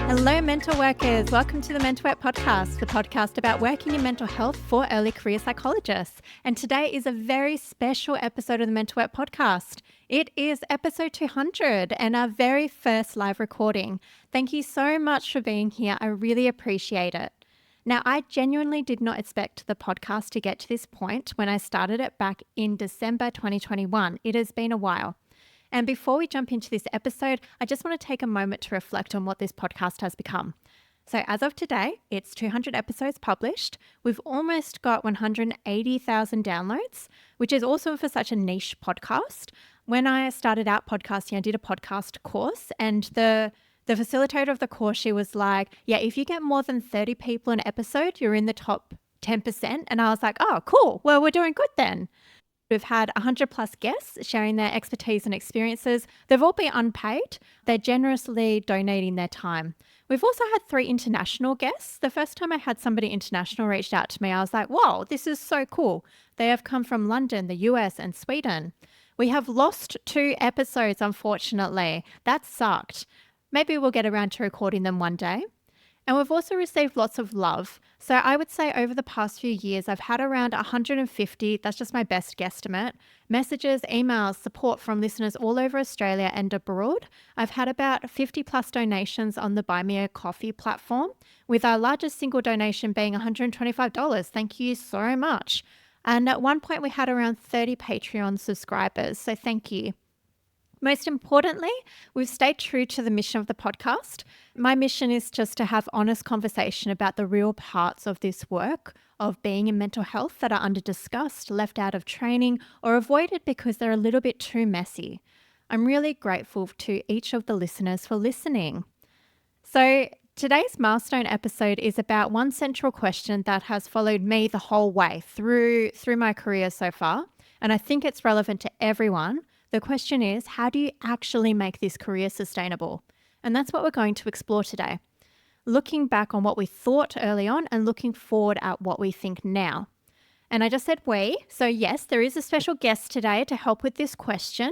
Hello, mental workers. Welcome to the Mental Work Podcast, the podcast about working in mental health for early career psychologists. And today is a very special episode of the Mental Work Podcast. It is episode 200 and our very first live recording. Thank you so much for being here. I really appreciate it. Now, I genuinely did not expect the podcast to get to this point when I started it back in December 2021. It has been a while. And before we jump into this episode, I just want to take a moment to reflect on what this podcast has become. So as of today, it's 200 episodes published. We've almost got 180,000 downloads, which is awesome for such a niche podcast. When I started out podcasting, I did a podcast course, and the facilitator of the course, she was like, yeah, if you get more than 30 people an episode, you're in the top 10%. And I was like, oh, cool. Well, we're doing good then. We've had 100 plus guests sharing their expertise and experiences. They've all been unpaid. They're generously donating their time. We've also had 3 international guests. The first time I had somebody international reached out to me, I was like, whoa, this is so cool. They have come from London, the US, and Sweden. We have lost 2 episodes, unfortunately. That sucked. Maybe we'll get around to recording them one day. And we've also received lots of love. So I would say over the past few years, I've had around 150, that's just my best guesstimate, messages, emails, support from listeners all over Australia and abroad. I've had about 50 plus donations on the Buy Me a Coffee platform, with our largest single donation being $125. Thank you so much. And at one point we had around 30 Patreon subscribers. So thank you. Most importantly, we've stayed true to the mission of the podcast. My mission is just to have honest conversation about the real parts of this work of being in mental health that are under-discussed, left out of training, or avoided because they're a little bit too messy. I'm really grateful to each of the listeners for listening. So today's milestone episode is about one central question that has followed me the whole way through my career so far, and I think it's relevant to everyone. The question is, how do you actually make this career sustainable? And that's what we're going to explore today. Looking back on what we thought early on and looking forward at what we think now. And I just said we. So yes, there is a special guest today to help with this question.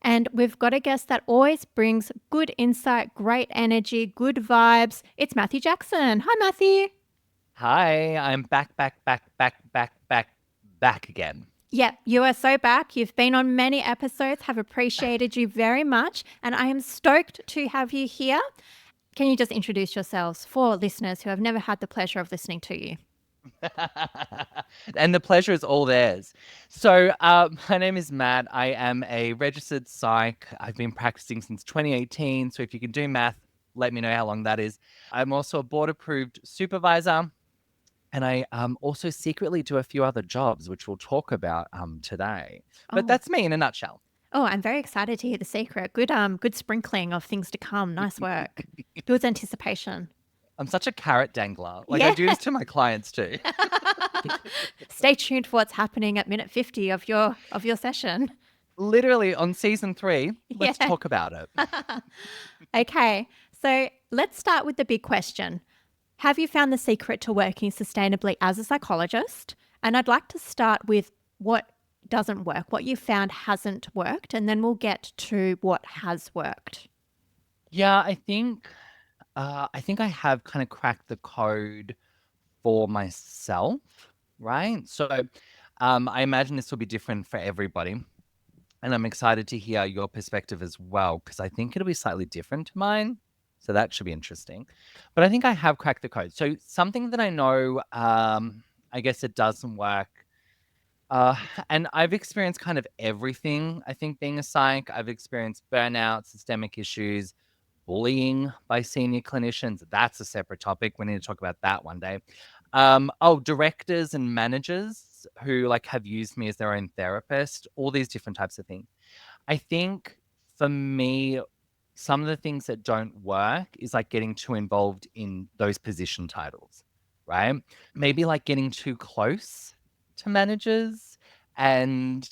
And we've got a guest that always brings good insight, great energy, good vibes. It's Matthew Jackson. Hi, Matthew. Hi, I'm back again. Yeah, you are so back. You've been on many episodes, have appreciated you very much, and I am stoked to have you here. Can you just introduce yourselves for listeners who have never had the pleasure of listening to you? And the pleasure is all theirs. So my name is Matt. I am a registered psych. I've been practicing since 2018. So if you can do math, let me know how long that is. I'm also a board-approved supervisor. And I also secretly do a few other jobs, which we'll talk about today. But that's me in a nutshell. Oh, I'm very excited to hear the secret. Good sprinkling of things to come. Nice work. Builds anticipation. I'm such a carrot dangler. I do this to my clients too. Stay tuned for what's happening at minute 50 of your session. Literally on season 3, let's talk about it. Okay, so let's start with the big question. Have you found the secret to working sustainably as a psychologist? And I'd like to start with what doesn't work, what you found hasn't worked, and then we'll get to what has worked. Yeah, I think I have kind of cracked the code for myself, right? So I imagine this will be different for everybody. And I'm excited to hear your perspective as well, because I think it'll be slightly different to mine. So that should be interesting. But I think I have cracked the code. So something that I know, I guess it doesn't work. And I've experienced kind of everything, I think, being a psych. I've experienced burnout, systemic issues, bullying by senior clinicians. That's a separate topic. We need to talk about that one day. Directors and managers who have used me as their own therapist, all these different types of things. I think for me, some of the things that don't work is getting too involved in those position titles, right? Maybe getting too close to managers and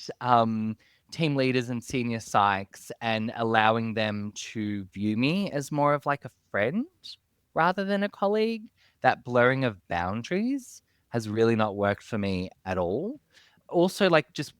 team leaders and senior psychs and allowing them to view me as more of a friend rather than a colleague. That blurring of boundaries has really not worked for me at all. Also, just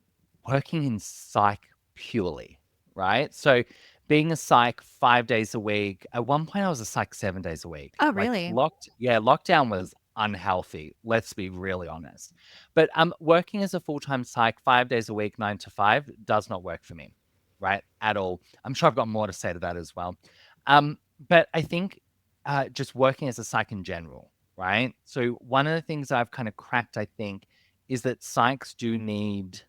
working in psych purely, right? So being a psych 5 days a week. At one point, I was a psych 7 days a week. Oh, Like really? lockdown was unhealthy. Let's be really honest. But working as a full-time psych 5 days a week, 9 to 5, does not work for me, right? At all. I'm sure I've got more to say to that as well. But I think just working as a psych in general, right? So one of the things I've kind of cracked, I think, is that psychs do need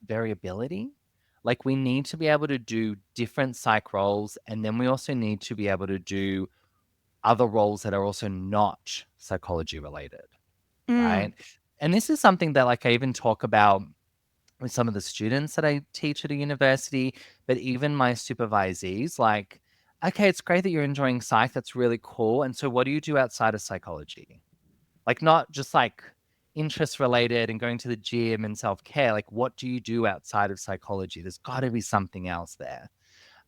variability. Like we need to be able to do different psych roles, and then we also need to be able to do other roles that are also not psychology related, Mm. right? And this is something that like I even talk about with some of the students that I teach at a university, but even my supervisees, like, okay, it's great that you're enjoying psych. That's really cool. And so what do you do outside of psychology? Like not just like interest related and going to the gym and self-care. Like what do you do outside of psychology? There's got to be something else there.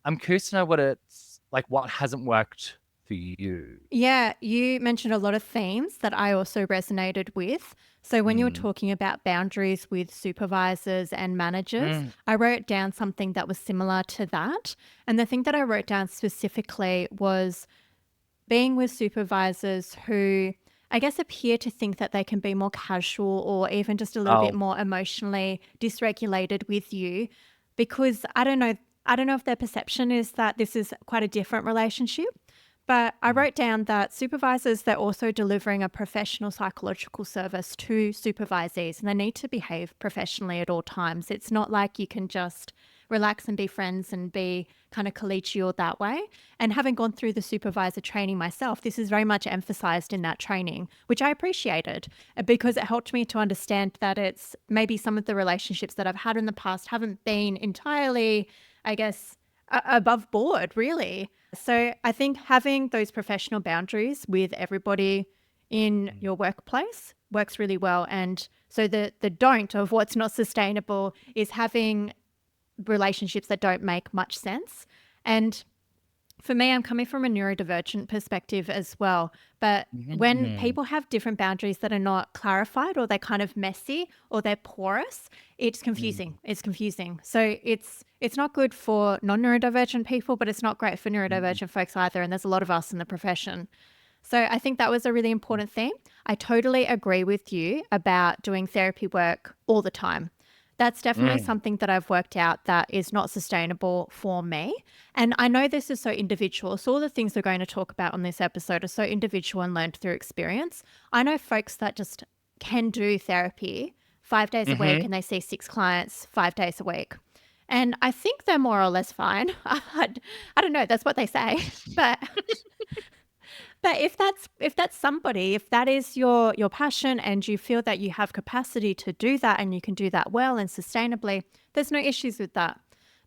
I'm curious to know what it's like, what hasn't worked for you. Yeah, you mentioned a lot of themes that I also resonated with. So, when you were Mm. talking about boundaries with supervisors and managers, Mm. I wrote down something that was similar to that. And the thing that I wrote down specifically was being with supervisors who I guess appear to think that they can be more casual or even just a little bit Oh. more emotionally dysregulated with you because I don't know if their perception is that this is quite a different relationship. But I Mm. wrote down that supervisors, they're also delivering a professional psychological service to supervisees and they need to behave professionally at all times. It's not like you can just relax and be friends and be kind of collegial that way. And having gone through the supervisor training myself, this is very much emphasized in that training, which I appreciated because it helped me to understand that it's maybe some of the relationships that I've had in the past haven't been entirely, I guess, above board, really. So I think having those professional boundaries with everybody in Mm. your workplace works really well. And so the don't of what's not sustainable is having relationships that don't make much sense. And for me, I'm coming from a neurodivergent perspective as well. But when Mhm. people have different boundaries that are not clarified or they're kind of messy or they're porous, it's confusing. Mm. It's confusing. So it's not good for non-neurodivergent people, but it's not great for Mm. neurodivergent folks either. And there's a lot of us in the profession. So I think that was a really important theme. I totally agree with you about doing therapy work all the time. That's definitely Mm. something that I've worked out that is not sustainable for me. And I know this is so individual. So all the things we're going to talk about on this episode are so individual and learned through experience. I know folks that just can do therapy 5 days a week Mhm. and they see 6 clients 5 days a week. And I think they're more or less fine. I don't know. That's what they say. But but if that's somebody, if that is your passion and you feel that you have capacity to do that and you can do that well and sustainably, there's no issues with that.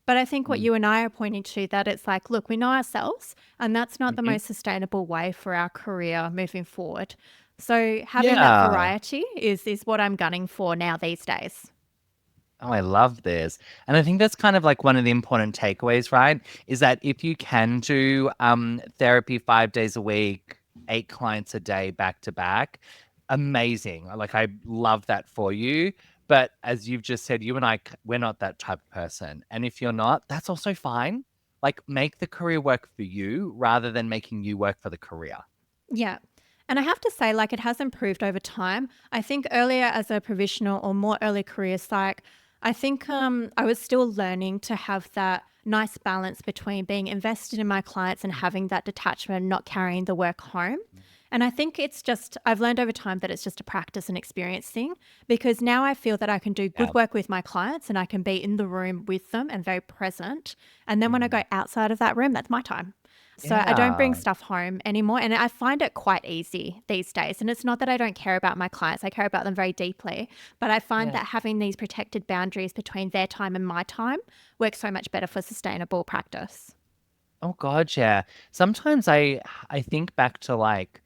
But I think what Mm. you and I are pointing to that it's like, look, we know ourselves and that's not the Mhm. most sustainable way for our career moving forward. So having that Yeah. variety is what I'm gunning for now these days. Oh, I love this. And I think that's kind of like one of the important takeaways, right? Is that if you can do therapy 5 days a week, 8 clients a day back to back, amazing. Like I love that for you. But as you've just said, you and I, we're not that type of person. And if you're not, that's also fine. Like make the career work for you rather than making you work for the career. Yeah. And I have to say, like, it has improved over time. I think earlier as a provisional or more early career psych, I think I was still learning to have that nice balance between being invested in my clients and having that detachment, not carrying the work home. And I think it's just, I've learned over time that it's just a practice and experience thing because now I feel that I can do Yeah. good work with my clients and I can be in the room with them and very present. And then when I Mm. go outside of that room, that's my time. So I don't bring Yeah. stuff home anymore. And I find it quite easy these days. And it's not that I don't care about my clients, I care about them very deeply. But I find Yeah. that having these protected boundaries between their time and my time works so much better for sustainable practice. Oh God, yeah. Sometimes I think back to like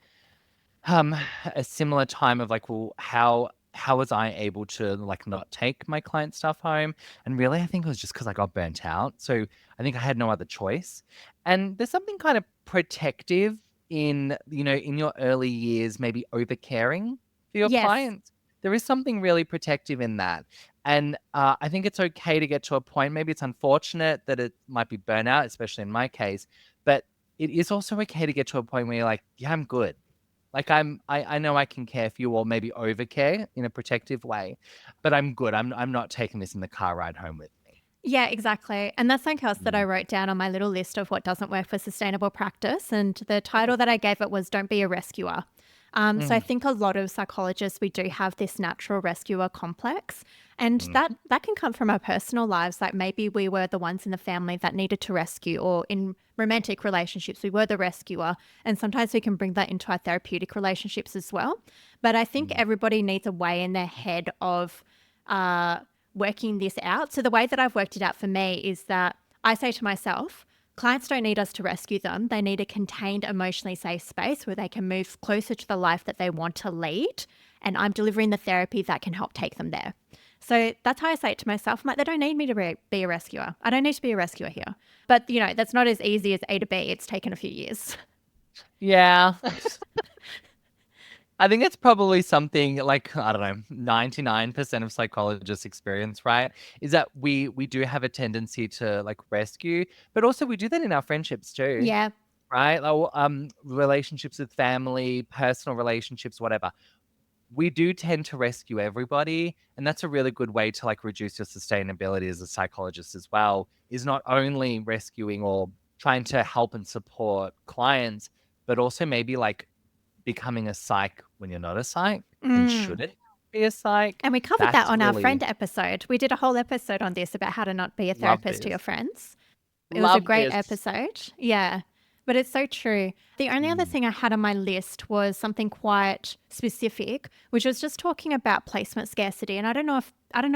Um, a similar time of like, well, how was I able to like not take my client stuff home? And really, I think it was just because I got burnt out. So I think I had no other choice. And there's something kind of protective in, in your early years, maybe over caring for your Yes. clients. There is something really protective in that. And I think it's okay to get to a point. Maybe it's unfortunate that it might be burnout, especially in my case, but it is also okay to get to a point where you're like, yeah, I'm good. Like I know I can care for you or maybe overcare in a protective way, but I'm good. I'm not taking this in the car ride home with me. Yeah, exactly. And that's something else that I Mm. wrote down on my little list of what doesn't work for sustainable practice. And the Oh. title that I gave it was Don't Be a Rescuer. So I Mm. think a lot of psychologists, we do have this natural rescuer complex. And that, Mhm. that can come from our personal lives. Like maybe we were the ones in the family that needed to rescue, or in romantic relationships, we were the rescuer. And sometimes we can bring that into our therapeutic relationships as well. But I think Mm. everybody needs a way in their head of uh, working this out. So the way that I've worked it out for me is that I say to myself, clients don't need us to rescue them. They need a contained, emotionally safe space where they can move closer to the life that they want to lead. And I'm delivering the therapy that can help take them there. So that's how I say it to myself. I'm like, they don't need me to be a rescuer. I don't need to be a rescuer here. But, that's not as easy as A to B. It's taken a few years. Yeah. I think it's probably something like, I don't know, 99% of psychologists experience, right? Is that we do have a tendency to like rescue, but also we do that in our friendships too, Yeah. right? Like, relationships with family, personal relationships, whatever. We do tend to rescue everybody, and that's a really good way to like reduce your sustainability as a psychologist as well, is not only rescuing or trying to help and support clients, but also maybe like becoming a psych when you're not a psych and Mm. shouldn't be a psych. And we covered that That's on our really friend episode. We did a whole episode on this about how to not be a love therapist to your this. friends. It was a Love great this. episode. Yeah. But it's so true. The only other Mm, thing I had on my list was something quite specific, which was just talking about placement scarcity. And I don't know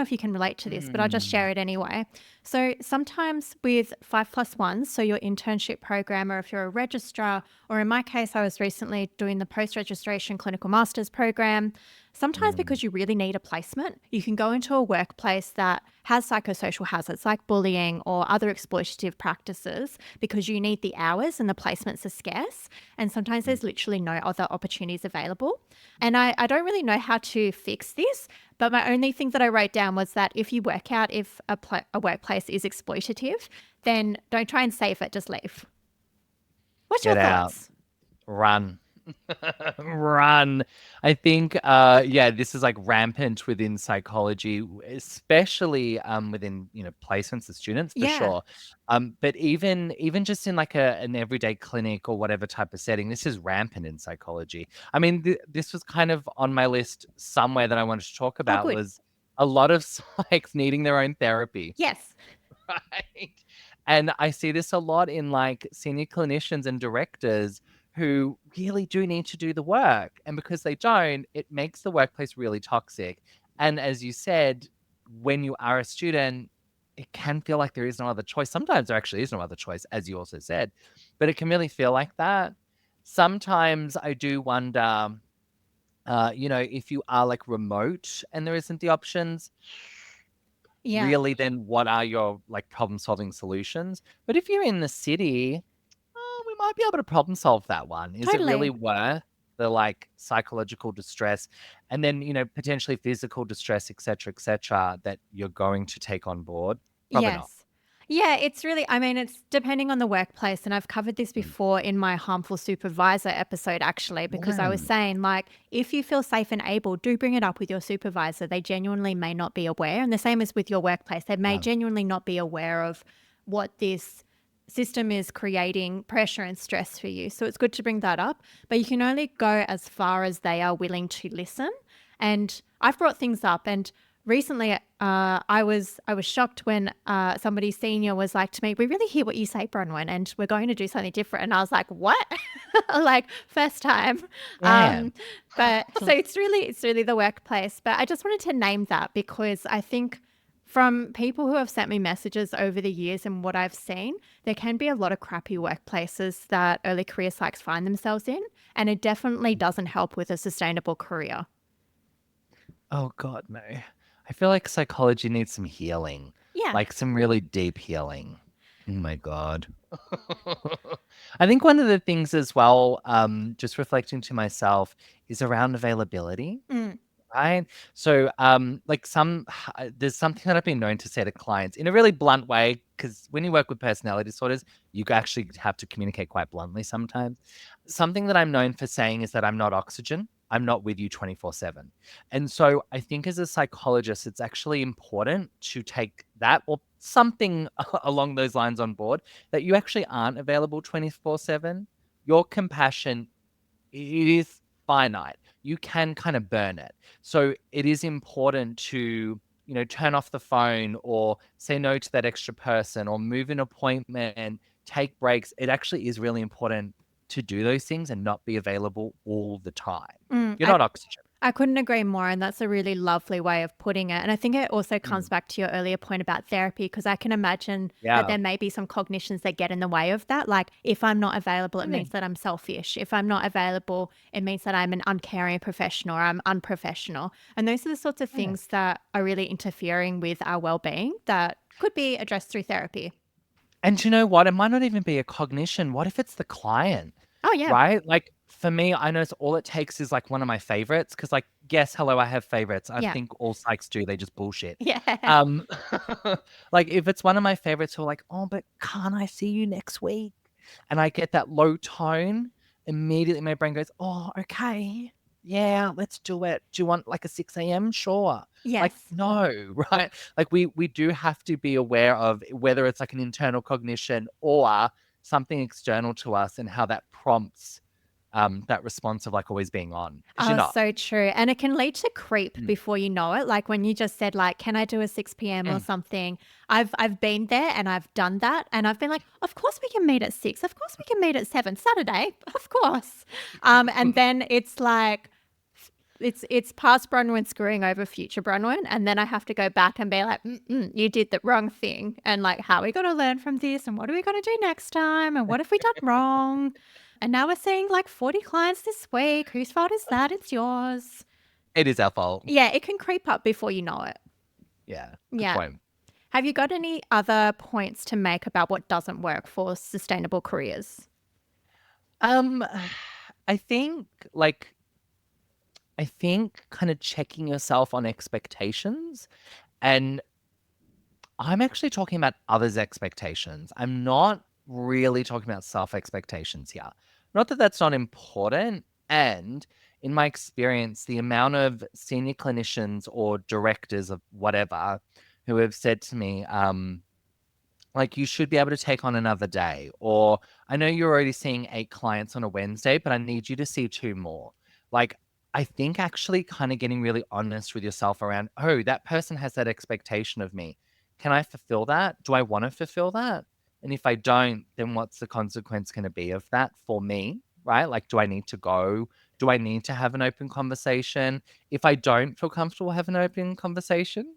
if you can relate to this, but I'll just mm, share it anyway. So sometimes with 5+1, so your internship program, or if you're a registrar, or in my case, I was recently doing the post-registration clinical masters program. Sometimes mm, because you really need a placement, you can go into a workplace that has psychosocial hazards like bullying or other exploitative practices because you need the hours and the placements are scarce. And sometimes mm. there's literally no other opportunities available. And I don't really know how to fix this, but my only thing that I wrote down was that if you work out if a workplace is exploitative, then don't try and save it, just leave. What's your Get out. thoughts? Run. Run. I think yeah, this is like rampant within psychology, especially within, placements of students for Yeah. sure. But even just in like an everyday clinic or whatever type of setting, this is rampant in psychology. I mean, this was kind of on my list somewhere that I wanted to talk Oh, about good. was a lot of psychs needing their own therapy. Yes. Right. And I see this a lot in like senior clinicians and directors who really do need to do the work. And because they don't, it makes the workplace really toxic. And as you said, when you are a student, it can feel like there is no other choice. Sometimes there actually is no other choice, as you also said, but it can really feel like that. Sometimes I do wonder, if you are like remote and there isn't the options, Yeah. really then what are your like problem solving solutions? But if you're in the city, we might be able to problem solve that one. Is it really Totally. worth the like psychological distress and then, potentially physical distress, et cetera, that you're going to take on board? Probably not. Yes. Yeah, it's really, I mean, it's depending on the workplace. And I've covered this Mm. before in my harmful supervisor episode, actually, because I was Yeah. saying, like, if you feel safe and able, do bring it up with your supervisor. They genuinely may not be aware. And the same as with your workplace, they may Yeah. genuinely not be aware of what this system is creating pressure and stress for you. So it's good to bring that up. But you can only go as far as they are willing to listen. And I've brought things up, and recently, I was shocked when somebody senior was like to me, "We really hear what you say, Bronwyn, and we're going to do something different." And I was like, "What?" Like first time. Yeah. But so it's really the workplace. But I just wanted to name that because I think from people who have sent me messages over the years and what I've seen, there can be a lot of crappy workplaces that early career psychs find themselves in, and it definitely doesn't help with a sustainable career. Oh God, no. I feel like psychology needs some healing, Yeah. like some really deep healing. Oh my God. I think one of the things as well, just reflecting to myself, is around availability. Mm. right? So, like there's something that I've been known to say to clients in a really blunt way, because when you work with personality disorders, you actually have to communicate quite bluntly sometimes. Something that I'm known for saying is that I'm not oxygen. I'm not with you 24/7. And so I think as a psychologist, it's actually important to take that or something along those lines on board, that you actually aren't available 24/7. Your compassion, it is finite. You can kind of burn it. So it is important to, turn off the phone or say no to that extra person or move an appointment and take breaks. It actually is really important to do those things and not be available all the time. Mm, You're I not oxygen. I couldn't agree more. And that's a really lovely way of putting it. And I think it also comes Mm. back to your earlier point about therapy, because I can imagine that Yeah. there may be some cognitions that get in the way of that. Like, if I'm not available, it Yeah. means that I'm selfish. If I'm not available, it means that I'm an uncaring professional or I'm unprofessional. And those are the sorts of Yeah. things that are really interfering with our well being that could be addressed through therapy. And you know what? It might not even be a cognition. What if it's the client? Oh, yeah. Right? Like for me, I know all it takes is like one of my favorites because, like, yes, hello, I have favorites. I Yeah. think all psychs do. They just bullshit. Yeah. Um, like if it's one of my favorites who are like, oh, but can't I see you next week? And I get that low tone, immediately my brain goes, oh, okay. Yeah, let's do it. Do you want like a 6 a.m.? Sure. Like, Yes. no, right? Like we do have to be aware of whether it's like an internal cognition or something external to us and how that prompts that response of like always being on. Because you're Oh, not. so true. And it can lead to creep Mm, before you know it. Like when you just said like, can I do a 6 p.m. or mm. something? I've been there and I've done that and I've been like, of course we can meet at 6. Of course we can meet at 7 Saturday. Of course. And then it's like it's past Bronwyn screwing over future Bronwyn, and then I have to go back and be like, you did the wrong thing, and like, how are we going to learn from this, and what are we going to do next time, and what have we done wrong? And now we're seeing like 40 clients this week. Whose fault is that? It's yours. It is our fault. Yeah, it can creep up before you know it. Yeah, good Yeah. point. Have you got any other points to make about what doesn't work for sustainable careers? Um, I think like I think kind of checking yourself on expectations, and I'm actually talking about others' expectations. I'm not really talking about self expectations here. Not that that's not important. And in my experience, the amount of senior clinicians or directors of whatever who have said to me, like, you should be able to take on another day, or I know you're already seeing 8 clients on a Wednesday, but I need you to see 2 more. Like, I think actually kind of getting really honest with yourself around, oh, that person has that expectation of me. Can I fulfill that? Do I want to fulfill that? And if I don't, then what's the consequence going to be of that for me? Right? Like, do I need to go? Do I need to have an open conversation? If I don't feel comfortable having an open conversation,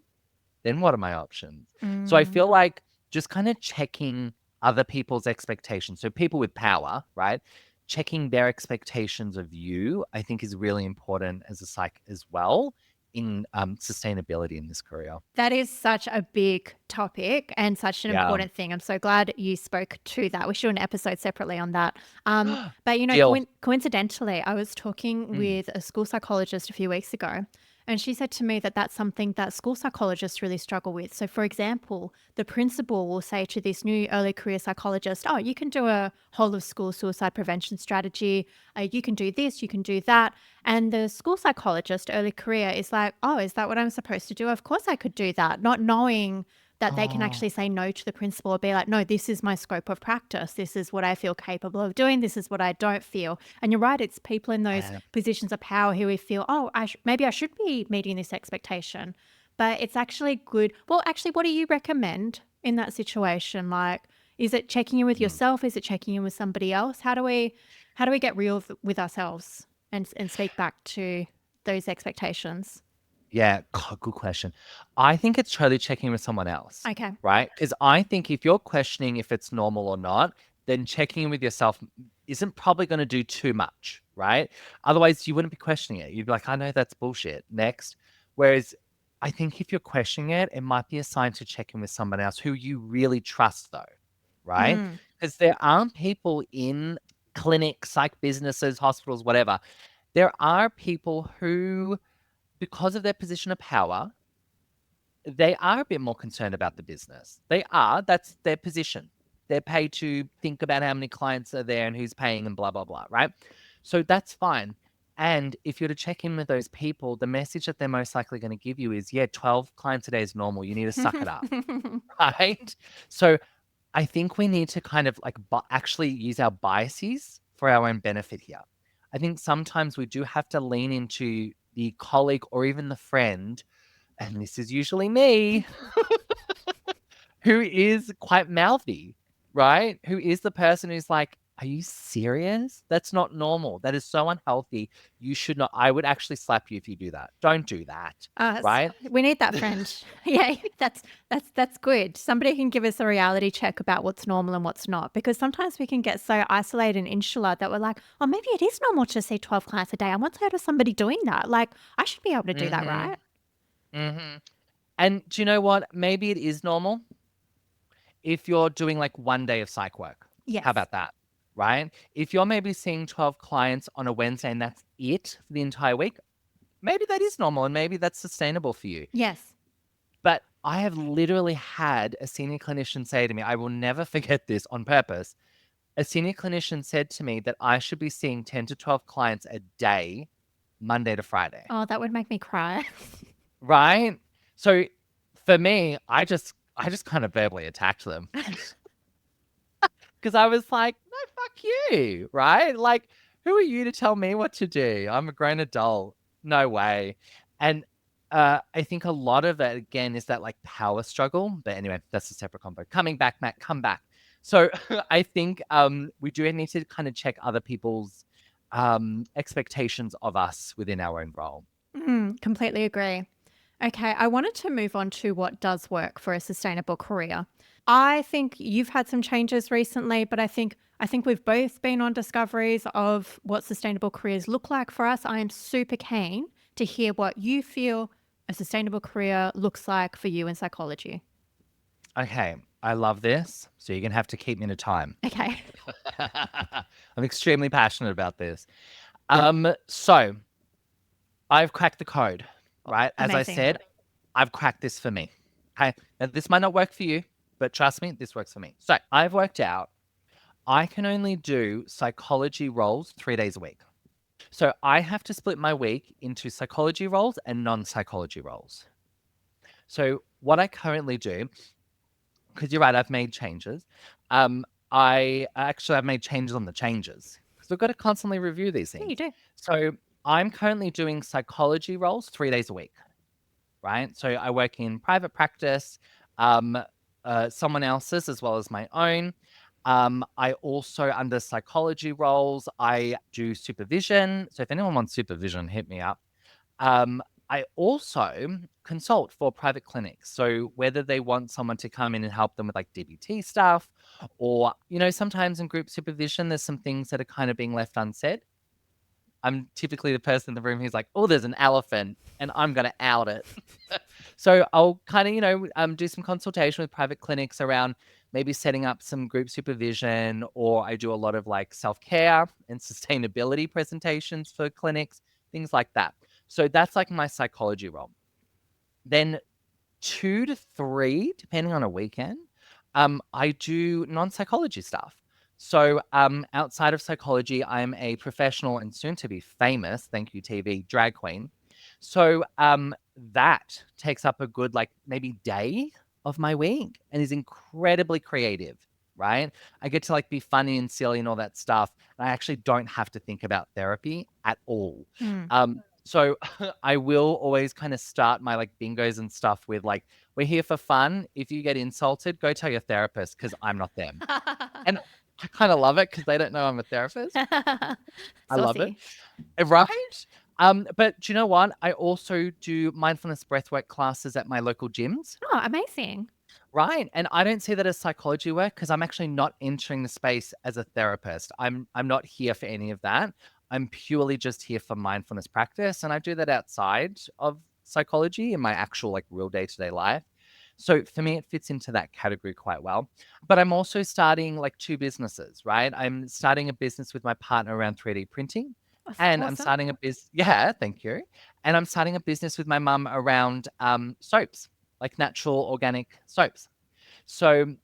then what are my options? So I Mm. feel like just kind of checking other people's expectations. So people with power, right? Checking their expectations of you, I think is really important as a psych as well in sustainability in this career. That is such a big topic and such an Yeah. important thing. I'm so glad you spoke to that. We should do an episode separately on that. But Deal. coincidentally, I was talking Mm. with a school psychologist a few weeks ago, and she said to me that that's something that school psychologists really struggle with. So, for example, the principal will say to this new early career psychologist, "Oh, you can do a whole of school suicide prevention strategy. You can do this, you can do that." And the school psychologist, early career, is like, oh, is that what I'm supposed to do? Of course I could do that, not knowing that they can Oh, actually say no to the principal or be like, no, this is my scope of practice. This is what I feel capable of doing. This is what I don't feel. And you're right, it's people in those yeah. positions of power who we feel, oh, maybe I should be meeting this expectation. But it's actually good. Well, actually, what do you recommend in that situation? Like, is it checking in with Mm. yourself? Is it checking in with somebody else? How do we get real with ourselves and speak back to those expectations? Yeah, God, good question. I think it's totally checking with someone else, Okay. right? Because I think if you're questioning if it's normal or not, then checking in with yourself isn't probably going to do too much, right? Otherwise, you wouldn't be questioning it. You'd be like, I know that's bullshit. Next. Whereas I think if you're questioning it, it might be a sign to check in with someone else who you really trust, though, right? Mm. Because there aren't people in clinics, psych businesses, hospitals, whatever. There are people who because of their position of power, they are a bit more concerned about the business. They are. That's their position. They're paid to think about how many clients are there and who's paying and blah, blah, blah, right? So that's fine. And if you're to check in with those people, the message that they're most likely going to give you is, yeah, 12 clients a day is normal. You need to suck it up, right? So I think we need to kind of like actually use our biases for our own benefit here. I think sometimes we do have to lean into the colleague or even the friend, and this is usually me, who is quite mouthy, right? Who is the person who's like, are you serious? That's not normal. That is so unhealthy. You should not. I would actually slap you if you do that. Don't do that, right? We need that friend. Yeah, that's good. Somebody can give us a reality check about what's normal and what's not, because sometimes we can get so isolated and insular that we're like, oh, maybe it is normal to see 12 clients a day. I once heard of somebody doing that. Like, I should be able to do that, Mm-hmm. right? Mm-hmm. And do you know what? Maybe it is normal if you're doing like 1 day of psych work. How Yes. about that? Right? If you're maybe seeing 12 clients on a Wednesday and that's it for the entire week, maybe that is normal and maybe that's sustainable for you. Yes. But I have literally had a senior clinician say to me, I will never forget this on purpose. A senior clinician said to me that I should be seeing 10 to 12 clients a day, Monday to Friday. Oh, that would make me cry. Right? So for me, I just kind of verbally attacked them because I was like, no, fuck you, right? Like, who are you to tell me what to do? I'm a grown adult. No way. And I think a lot of it, again, is that like power struggle. But anyway, that's a separate combo. Coming back, Matt, come back. So I think we do need to kind of check other people's expectations of us within our own role. Completely agree. Okay, I wanted to move on to what does work for a sustainable career. I think you've had some changes recently, but I think we've both been on discoveries of what sustainable careers look like for us. I am super keen to hear what you feel a sustainable career looks like for you in psychology. Okay, I love this. So you're going to have to keep me to time. Okay. I'm extremely passionate about this. So I've cracked the code, right? As I Amazing. said, I've cracked this for me. Okay. Now, this might not work for you, but trust me, this works for me. So I've worked out I can only do psychology roles 3 days a week. So I have to split my week into psychology roles and non psychology roles. So what I currently do, because you're right, I've made changes. I actually have made changes on the changes because we've got to constantly review these Yeah, you things. do. So I'm currently doing psychology roles 3 days a week, right? So I work in private practice, um, someone else's as well as my own. I also, under psychology roles, I do supervision. So if anyone wants supervision, hit me up. I also consult for private clinics. So whether they want someone to come in and help them with like DBT stuff, or, sometimes in group supervision, there's some things that are kind of being left unsaid. I'm typically the person in the room who's like, oh, there's an elephant and I'm going to out it. So I'll kind of, do some consultation with private clinics around maybe setting up some group supervision, or I do a lot of like self-care and sustainability presentations for clinics, things like that. So that's like my psychology role. Then 2 to 3, depending on a weekend, I do non-psychology stuff. So outside of psychology, I'm a professional and soon to be famous, thank you, TV, drag queen. So that takes up a good like maybe day of my week and is incredibly creative, right? I get to like be funny and silly and all that stuff. And I actually don't have to think about therapy at all. Mm. So I will always kind of start my like bingos and stuff with like, we're here for fun. If you get insulted, go tell your therapist because I'm not them. And I kind of love it because they don't know I'm a therapist. I love it. Saucy. Right? But do you know what? I also do mindfulness breathwork classes at my local gyms. Oh, amazing. Right. And I don't see that as psychology work because I'm actually not entering the space as a therapist. I'm not here for any of that. I'm purely just here for mindfulness practice. And I do that outside of psychology in my actual like real day-to-day life. So for me, it fits into that category quite well. But I'm also starting like 2 businesses, right? I'm starting a business with my partner around 3D printing. That's And I'm awesome. starting a business. Yeah, thank you. and I'm starting a business with my mum around soaps, like natural organic soaps. So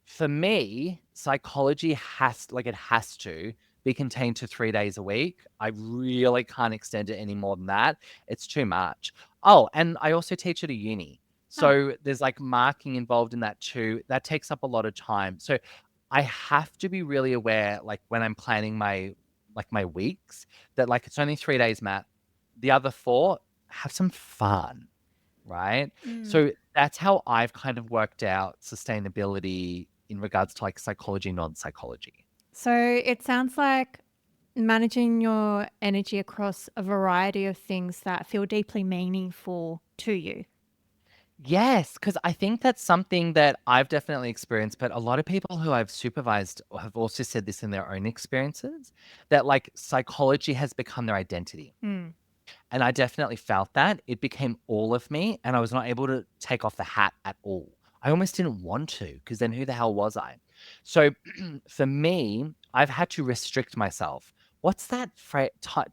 for me, psychology it has to be contained to 3 days a week. I really can't extend it any more than that. It's too much. Oh, and I also teach at a uni. Oh, So there's like marking involved in that too. That takes up a lot of time. So I have to be really aware, like when I'm planning my weeks, that like it's only 3 days, Matt. The other four, have some fun, right? mm. So that's how I've kind of worked out sustainability in regards to like psychology, non-psychology. So it sounds like managing your energy across a variety of things that feel deeply meaningful to you. Yes, because I think that's something that I've definitely experienced, but a lot of people who I've supervised have also said this in their own experiences, that like psychology has become their identity. Mm. And I definitely felt that. It became all of me, and I was not able to take off the hat at all. I almost didn't want to, because then who the hell was I? So for me, I've had to restrict myself. What's that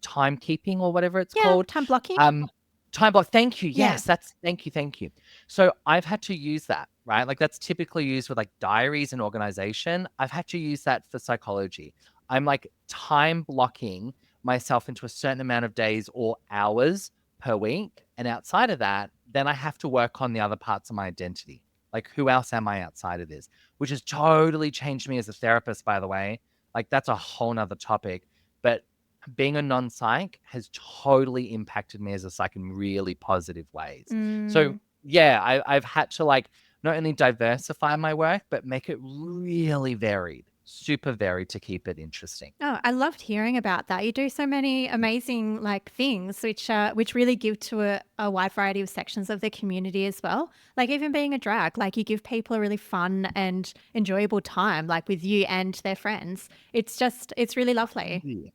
timekeeping or whatever it's Yeah, called? time blocking. Um, time block. Thank you. Yeah. Yes, that's thank you, thank you. So I've had to use that, right? Like that's typically used with like diaries and organization. I've had to use that for psychology. I'm like time blocking myself into a certain amount of days or hours per week. And outside of that, then I have to work on the other parts of my identity. Like, who else am I outside of this? Which has totally changed me as a therapist, by the way. Like, that's a whole nother topic. But being a non psych has totally impacted me as a psych in really positive ways. So, Mm. yeah, I've had to like not only diversify my work, but make it really varied, super varied to keep it interesting. Oh, I loved hearing about that. You do so many amazing like things which really give to a wide variety of sections of the community as well. Like even being a drag, like you give people a really fun and enjoyable time, like with you and their friends. It's really lovely. Yeah.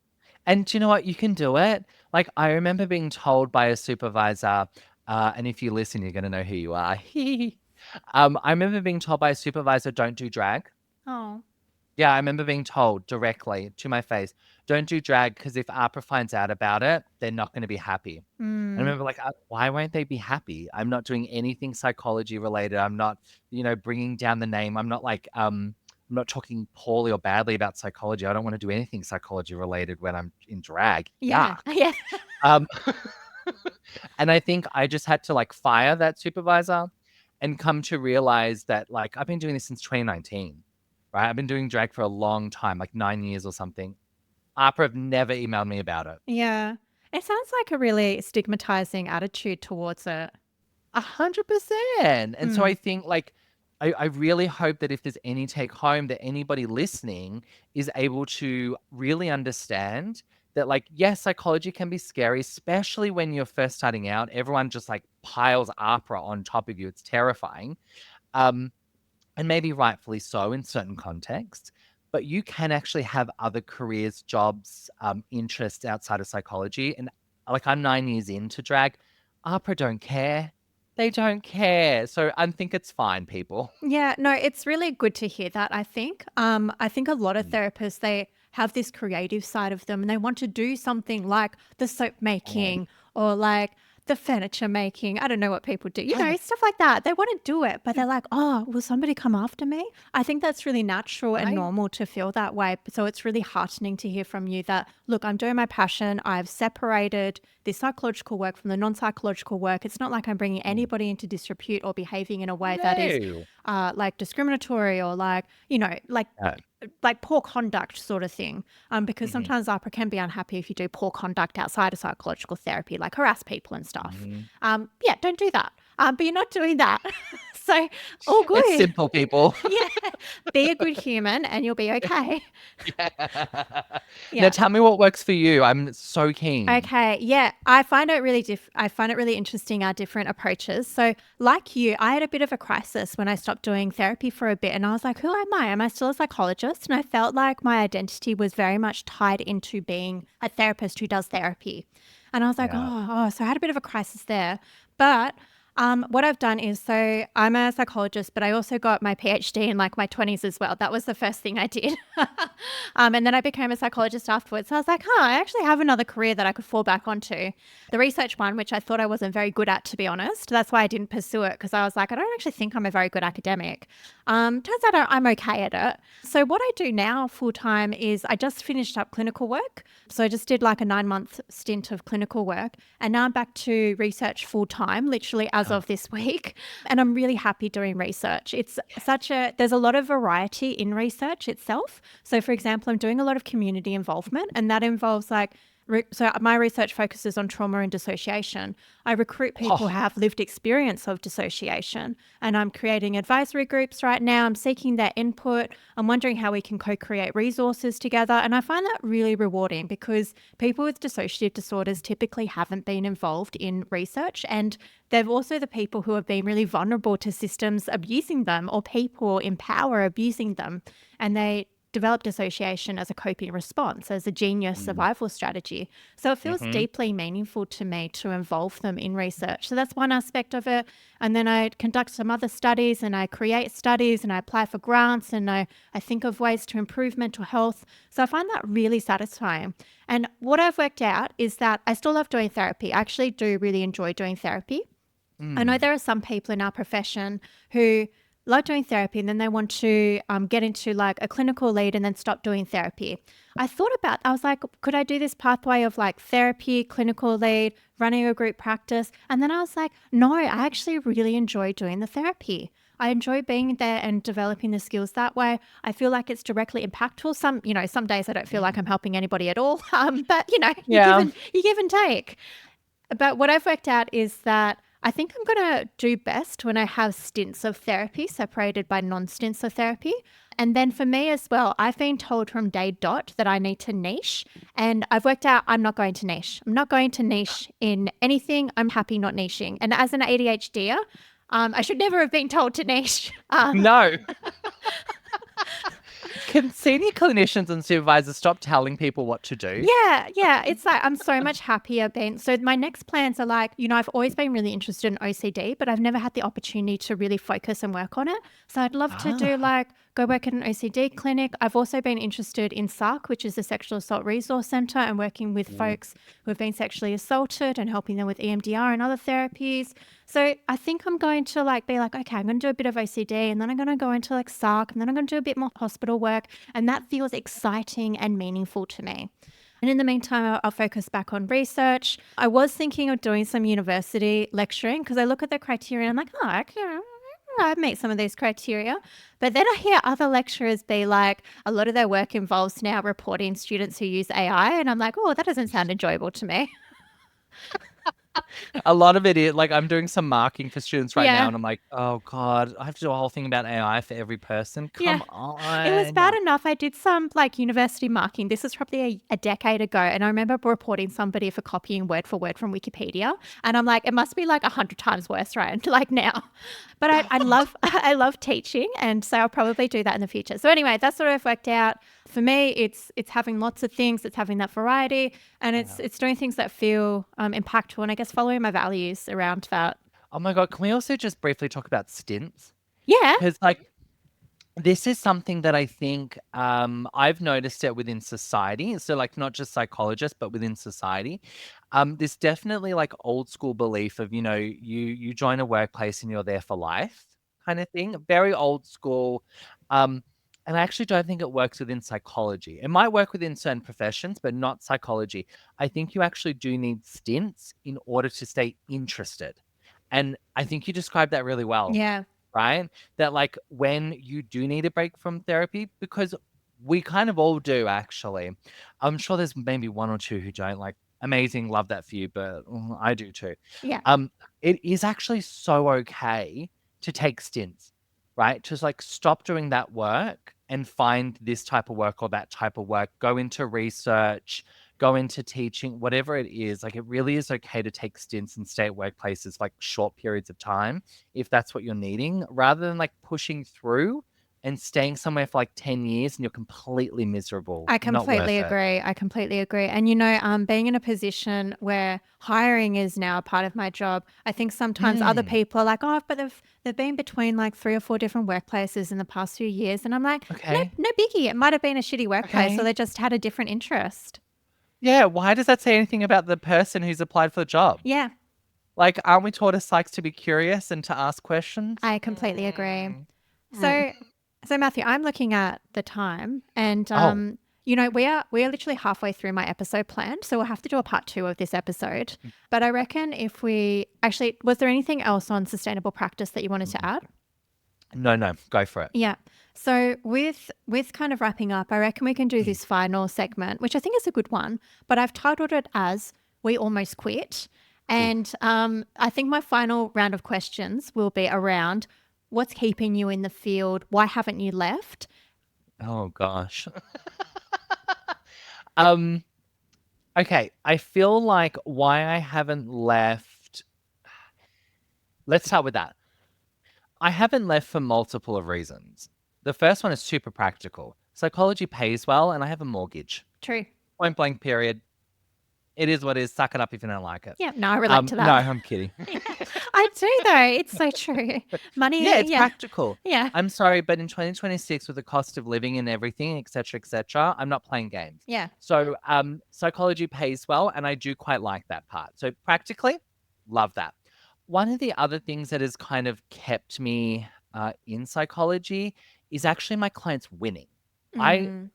And do you know what? You can do it. Like, I remember being told by a supervisor, and if you listen, you're going to know who you are. I remember being told by a supervisor, don't do drag. Oh. Yeah, I remember being told directly to my face, don't do drag because if APRA finds out about it, they're not going to be happy. And I Mm. remember like, why won't they be happy? I'm not doing anything psychology related. I'm not, bringing down the name. I'm not like, I'm not talking poorly or badly about psychology. I don't want to do anything psychology related when I'm in drag. Yeah. Yuck. Yeah. Um, and I think I just had to like fire that supervisor and come to realize that like I've been doing this since 2019, right? I've been doing drag for a long time, like 9 years or something. APRA have never emailed me about it. Yeah. It sounds like a really stigmatizing attitude towards it. 100%. And so I Mm. think like I really hope that if there's any take home that anybody listening is able to really understand that like yes, psychology can be scary, especially when you're first starting out. Everyone just like piles APRA on top of you. It's terrifying. Um, and maybe rightfully so in certain contexts. But you can actually have other careers, jobs, interests outside of psychology. And like I'm 9 years into drag, APRA don't care. They don't care. So I think it's fine, people. Yeah, no, it's really good to hear that, I think. I think a lot of therapists, they have this creative side of them and they want to do something like the soap Oh, making or like the furniture making. I don't know what people do, yeah. stuff like that. They want to do it, but they're like, oh, will somebody come after me? I think that's really natural and Right? normal to feel that way. So it's really heartening to hear from you that, look, I'm doing my passion. I've separated the psychological work from the non psychological work. It's not like I'm bringing Mm. anybody into disrepute or behaving in a way that is No. like discriminatory or like, No. like poor conduct sort of thing. Because Mhm. sometimes APRA can be unhappy if you do poor conduct outside of psychological therapy, like harass people and stuff. Mhm. Yeah, don't do that. But you're not doing that. So all It's good. simple, people. Yeah. Be a good human and you'll be okay. Yeah. Now Yeah. tell me what works for you. I'm so keen. Okay, yeah, I find it really I find it really interesting our different approaches. So, like you, I had a bit of a crisis when I stopped doing therapy for a bit and I was like, who am I? Am I still a psychologist? And I felt like my identity was very much tied into being a therapist who does therapy. And I was like, Yeah. so I had a bit of a crisis there. But What I've done is, so I'm a psychologist, but I also got my PhD in like my 20s as well. That was the first thing I did. And then I became a psychologist afterwards. So I was like, I actually have another career that I could fall back onto. The research one, which I thought I wasn't very good at, to be honest. That's why I didn't pursue it, because I was like, I don't actually think I'm a very good academic. Turns out I'm okay at it. So what I do now full time is I just finished up clinical work. So I just did like a 9-month stint of clinical work. And now I'm back to research full time, literally as of this week. And I'm really happy doing research. There's a lot of variety in research itself. So for example, I'm doing a lot of community involvement, and that involves like, so my research focuses on trauma and dissociation. I recruit people who Oh, have lived experience of dissociation, and I'm creating advisory groups right now. I'm seeking their input. I'm wondering how we can co-create resources together. And I find that really rewarding, because people with dissociative disorders typically haven't been involved in research, and they're also the people who have been really vulnerable to systems abusing them, or people in power abusing them. And they develop dissociation as a coping response, as a genius mm, survival strategy. So it feels mhm. deeply meaningful to me to involve them in research. So that's one aspect of it. And then I conduct some other studies, and I create studies, and I apply for grants, and I think of ways to improve mental health. So I find that really satisfying. And what I've worked out is that I still love doing therapy. I actually do really enjoy doing therapy. I know Mm. there are some people in our profession who like doing therapy, and then they want to get into like a clinical lead and then stop doing therapy. I was like, could I do this pathway of like therapy, clinical lead, running a group practice? And then I was like, no, I actually really enjoy doing the therapy. I enjoy being there and developing the skills that way. I feel like it's directly impactful. Some days I don't feel like I'm helping anybody at all. But Yeah. you give and take. But what I've worked out is that I think I'm going to do best when I have stints of therapy separated by non-stints of therapy. And then for me as well, I've been told from day dot that I need to niche. And I've worked out I'm not going to niche. I'm not going to niche in anything. I'm happy not niching. And as an ADHDer, I should never have been told to niche. No. Can senior clinicians and supervisors stop telling people what to do? Yeah. It's like I'm so much happier being. So my next plans are like, I've always been really interested in OCD, but I've never had the opportunity to really focus and work on it. So I'd love to do Ah. like go work at an OCD clinic. I've also been interested in SARC, which is the Sexual Assault Resource Centre, and working with Mm. folks who have been sexually assaulted and helping them with EMDR and other therapies. So I think I'm going to like be like, okay, I'm going to do a bit of OCD, and then I'm going to go into like SARC, and then I'm going to do a bit more hospital work. And that feels exciting and meaningful to me. And in the meantime, I'll focus back on research. I was thinking of doing some university lecturing, because I look at the criteria and I'm like, okay, I meet some of these criteria. But then I hear other lecturers be like, a lot of their work involves now reporting students who use AI. And I'm like, oh, that doesn't sound enjoyable to me. A lot of it is like I'm doing some marking for students right now, Yeah. and I'm like, oh God, I have to do a whole thing about AI for every person. Yeah. Come It was bad on. enough. I did some like university marking. This was probably a decade ago. And I remember reporting somebody for copying word for word from Wikipedia. And I'm like, it must be like 100 times worse, right? Like now. But I love I love teaching. And so I'll probably do that in the future. So anyway, that's what I've worked out. For me, it's having lots of things, it's having that variety, and Yeah. it's doing things that feel impactful, and I guess following my values around that. Oh my God, can we also just briefly talk about stints? Yeah. Because like this is something that I think I've noticed it within society. So like not just psychologists, but within society. There's definitely like old school belief of, you join a workplace and you're there for life kind of thing. Very old school. Um, and I actually don't think it works within psychology. It might work within certain professions, but not psychology. I think you actually do need stints in order to stay interested. And I think you described that really well, Yeah. right? That like when you do need a break from therapy, because we kind of all do actually. I'm sure there's maybe one or two who don't like amazing, love that for you, but I do too. Yeah. Um, it is actually so okay to take stints, right? Just like stop doing that work and find this type of work or that type of work, go into research, go into teaching, whatever it is. Like it really is okay to take stints and stay at workplaces like short periods of time if that's what you're needing, rather than like pushing through and staying somewhere for like 10 years and you're completely miserable. I Not worth completely it. agree. I completely agree. And being in a position where hiring is now a part of my job, I think sometimes other Mm, people are like, oh, but they've been between like 3 or 4 different workplaces in the past few years, and I'm like, no, okay. no biggie. It might have been a shitty workplace, or Okay. they just had a different interest. Yeah. Why does that say anything about the person who's applied for the job? Yeah, Like, aren't we taught as psychs to be curious and to ask questions? I completely agree. Mm. Mm. So, so Matthew, I'm looking at the time, and Oh, we are literally halfway through my episode plan, so we'll have to do a part 2 of this episode. But I reckon if we actually, was there anything else on sustainable practice that you wanted to add? no, go for it. Yeah. So with kind of wrapping up, I reckon we can do Mm. this final segment, which I think is a good one, but I've titled it as "We Almost Quit." Oof. And I think my final round of questions will be around what's keeping you in the field, why haven't you left? Oh gosh. Um, okay. I feel like why I haven't left. Let's start with that. I haven't left for multiple of reasons. The first one is super practical. Psychology pays well, and I have a mortgage. True. Point blank, period. It is what it is. Suck it up if you don't like it. Yeah, no, I relate to No, that. I'm kidding. I do though. It's so true. Yeah, Money, it's yeah. practical. Yeah. I'm sorry, but in 2026, with the cost of living and everything, et cetera, I'm not playing games. Yeah. So, psychology pays well, and I do quite like that part. So, practically, love that. One of the other things that has kind of kept me in psychology is actually my clients winning. I Mm.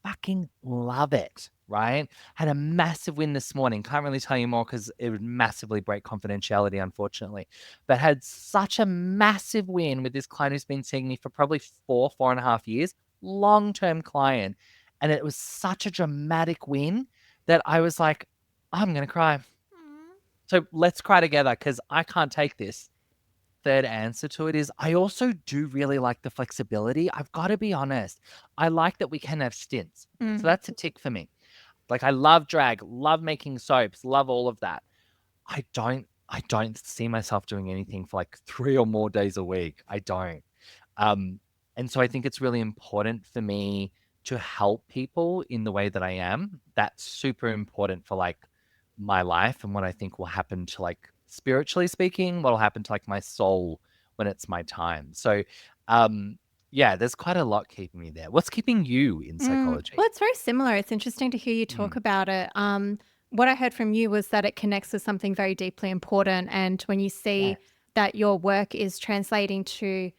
fucking love it, right? Had a massive win this morning. Can't really tell you more because it would massively break confidentiality, unfortunately. But had such a massive win with this client who's been seeing me for probably 4.5 years, long-term client. And it was such a dramatic win that I was like, I'm going to cry. So let's cry together because I can't take this. Third answer to it is I also do really like the flexibility. I've got to be honest. I like that we can have stints. So Mm. that's a tick for me. Like I love drag, love making soaps, love all of that. I don't see myself doing anything for like 3 or more days a week. I don't. Um, and so I think it's really important for me to help people in the way that I am. That's super important for like my life and what I think will happen to like spiritually speaking, what will happen to like my soul when it's my time. So yeah, there's quite a lot keeping me there. What's keeping you in Well, psychology? it's very similar. It's interesting to hear you talk Mm, about it. What I heard from you was that it connects with something very deeply important. And when you see yes. that your work is translating to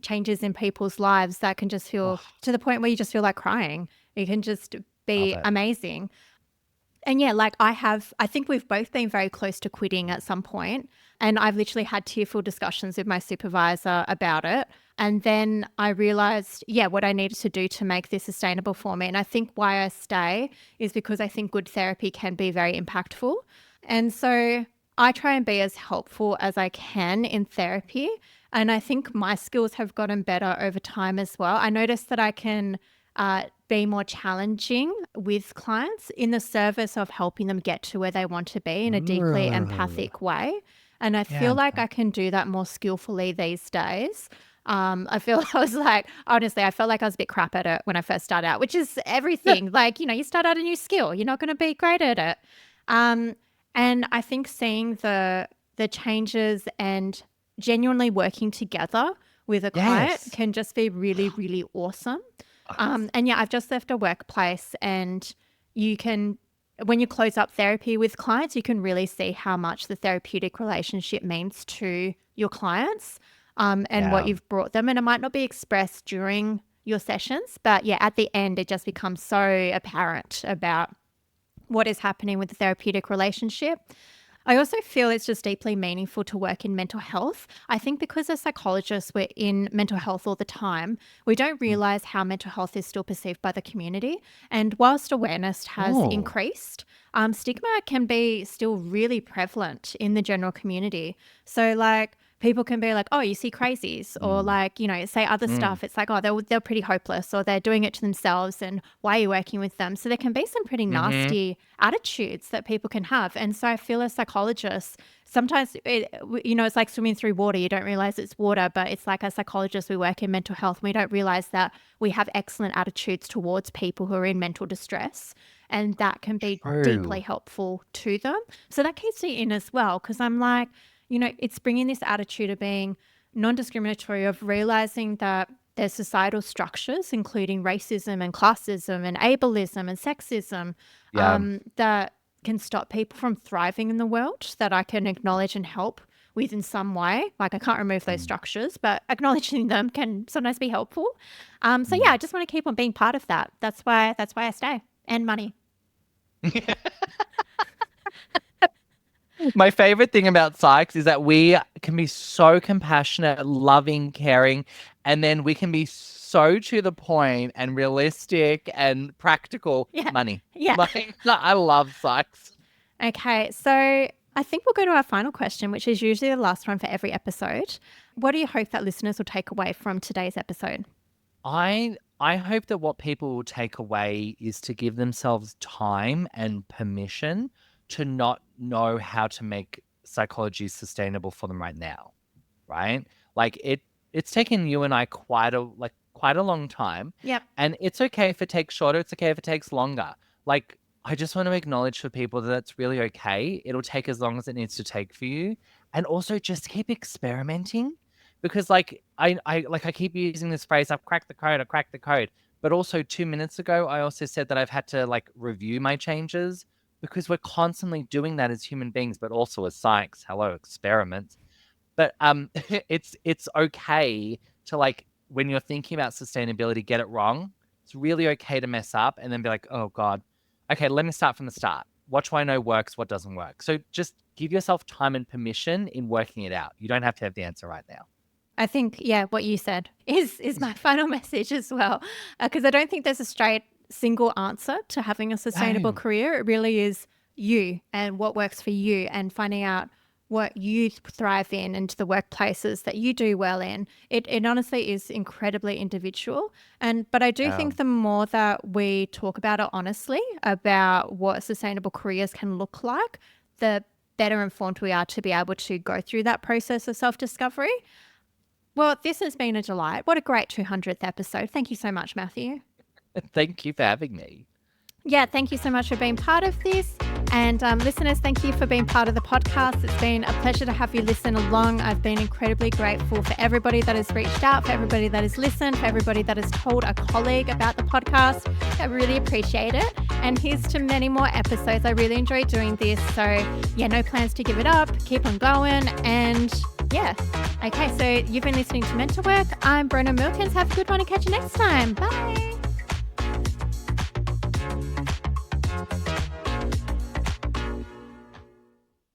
changes in people's lives, that can just feel Oh, to the point where you just feel like crying. It can just love be it. amazing. And yeah, like I think we've both been very close to quitting at some point, and I've literally had tearful discussions with my supervisor about it. And then I realized, yeah, what I needed to do to make this sustainable for me. And I think why I stay is because I think good therapy can be very impactful. And so I try and be as helpful as I can in therapy. And I think my skills have gotten better over time as well. I noticed that I can be more challenging with clients in the service of helping them get to where they want to be in a deeply Ooh, empathic way. And I yeah. feel like I can do that more skillfully these days. I feel I was like, honestly, I felt like I was a bit crap at it when I first started out, which is Yeah. everything. Like, you start out a new skill, you're not going to be great at it. Um, and I think seeing the changes and genuinely working together with a client Yes. can just be really, really awesome. And yeah, I've just left a workplace, and you can, when you close up therapy with clients, you can really see how much the therapeutic relationship means to your clients, and what Yeah. you've brought them. And it might not be expressed during your sessions, but yeah, at the end, it just becomes so apparent about what is happening with the therapeutic relationship. I also feel it's just deeply meaningful to work in mental health. I think because as psychologists, we're in mental health all the time, we don't Mm. realize how mental health is still perceived by the community. And whilst awareness has Oh, increased, stigma can be still really prevalent in the general community. So, like, people can be like, oh, you see crazies, or like, say other stuff. It's like, oh, they're pretty hopeless, or they're doing it to themselves, and why are you working with them? So there can be some pretty nasty attitudes that people can have. And so I feel as psychologists, sometimes, it's like swimming through water. You don't realize it's water, but it's like as psychologists, we work in mental health. And we don't realize that we have excellent attitudes towards people who are in mental distress. And that can be deeply helpful to them. So that keeps me in as well, because I'm like, it's bringing this attitude of being non-discriminatory, of realizing that there's societal structures, including racism and classism and ableism and sexism, that can stop people from thriving in the world, that I can acknowledge and help with in some way. Like, I can't remove those structures, but acknowledging them can sometimes be helpful. So yeah, I just want to keep on being part of that. That's why I stay. And money. My favorite thing about psychs is that we can be so compassionate, loving, caring, and then we can be so to the point and realistic and practical. Money. Yeah. I love psychs. Okay, so I think we'll go to our final question, which is usually the last one for every episode. What do you hope that listeners will take away from today's episode? I hope that what people will take away is to give themselves time and permission to not know how to make psychology sustainable for them right now, right? Like it's taken you and I quite a long time. Yep. And it's okay if it takes shorter. It's okay if it takes longer. Like, I just want to acknowledge for people that it's really okay. It'll take as long as it needs to take for you. And also just keep experimenting, because I keep using this phrase, I've cracked the code. But also 2 minutes ago, I also said that I've had to review my changes, because we're constantly doing that as human beings, but also as psychs. Hello, experiments. But it's okay to, when you're thinking about sustainability, get it wrong. It's really okay to mess up and then be like, oh God, okay, let me start from the start. What do I know works? What doesn't work? So just give yourself time and permission in working it out. You don't have to have the answer right now. I think, what you said is my final message as well, because I don't think there's a straight single answer to having a sustainable career. It really is you and what works for you, and finding out what you thrive in and the workplaces that you do well in. It honestly is incredibly individual. But I do think the more that we talk about it honestly, about what sustainable careers can look like, the better informed we are to be able to go through that process of self-discovery. Well, this has been a delight. What a great 200th episode. Thank you so much, Matthew. Thank you for having me. Yeah, thank you so much for being part of this. And listeners, thank you for being part of the podcast. It's been a pleasure to have you listen along. I've been incredibly grateful for everybody that has reached out, for everybody that has listened, for everybody that has told a colleague about the podcast. I really appreciate it. And here's to many more episodes. I really enjoy doing this. So yeah, no plans to give it up. Keep on going. And yeah. Okay, so you've been listening to Mental Work. I'm Bronwyn Milkins. Have a good one and catch you next time. Bye.